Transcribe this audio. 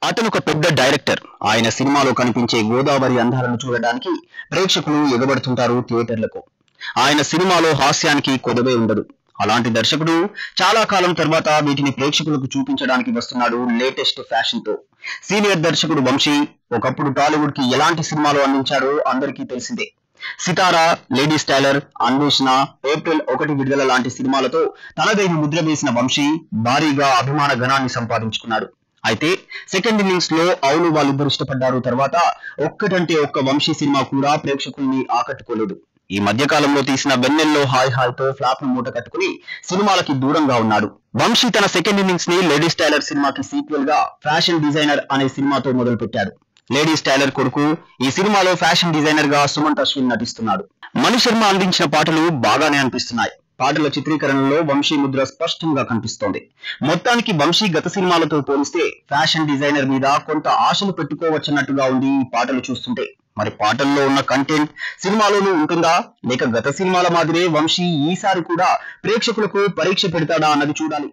అతను ఒక పెద్ద డైరెక్టర్. ఆయన సినిమాలో కనిపించే గోదావరి అందాలను చూడడానికి ప్రేక్షకులు ఎగబడుతుంటారు థియేటర్లకు. ఆయన సినిమాలో హాస్యానికి కొదవే ఉండదు. అలాంటి దర్శకుడు చాలా కాలం తర్వాత వీటిని ప్రేక్షకులకు చూపించడానికి వస్తున్నాడు లేటెస్ట్ ఫ్యాషన్ తో. సీనియర్ దర్శకుడు వంశీ ఒకప్పుడు టాలీవుడ్ కి ఎలాంటి సినిమాలు అందించాడో అందరికీ తెలిసిందే. సితారా, లేడీస్ టైలర్, అన్వేషణ, ఏప్రిల్ 1 విడుదల లాంటి సినిమాలతో తనదైన ముద్ర వేసిన వంశీ భారీగా అభిమాన గణాన్ని సంపాదించుకున్నాడు. అయితే సెకండ్ ఇన్నింగ్స్ లో అవును వాళ్ళిద్దరు ఇష్టపడ్డారు తర్వాత ఒక్కటంటే ఒక్క వంశీ సినిమా కూడా ప్రేక్షకుల్ని ఆకట్టుకోలేదు. ఈ మధ్య కాలంలో తీసిన వెన్నెల్లో హాయ్ హాయ్ తో ఫ్లాప్ ను మూట కట్టుకుని సినిమాలకి దూరంగా ఉన్నాడు. వంశీ తన సెకండ్ ఇన్నింగ్స్ ని లేడీస్ టైలర్ సినిమాకి సీక్వెల్ గా ఫ్యాషన్ డిజైనర్ అనే సినిమాతో మొదలు పెట్టాడు. లేడీస్ టైలర్ కొడుకు ఈ సినిమాలో ఫ్యాషన్ డిజైనర్ గా సుమంత్ అశ్విన్ నటిస్తున్నాడు. మణి శర్మ అందించిన పాటలు బాగానే అనిపిస్తున్నాయి. పాటల చిత్రీకరణలో వంశీ ముద్ర స్పష్టంగా కనిపిస్తోంది. మొత్తానికి వంశీ గత సినిమాలతో పోలిస్తే ఫ్యాషన్ డిజైనర్ మీద కొంత ఆశలు పెట్టుకోవచ్చన్నట్టుగా ఉంది ఈ పాటలు చూస్తుంటే. మరి పాటల్లో ఉన్న కంటెంట్ సినిమాలోనూ ఉంటుందా, లేక గత సినిమాల మాదిరే వంశీ ఈసారి కూడా ప్రేక్షకులకు పరీక్ష పెడతాడా అన్నది చూడాలి.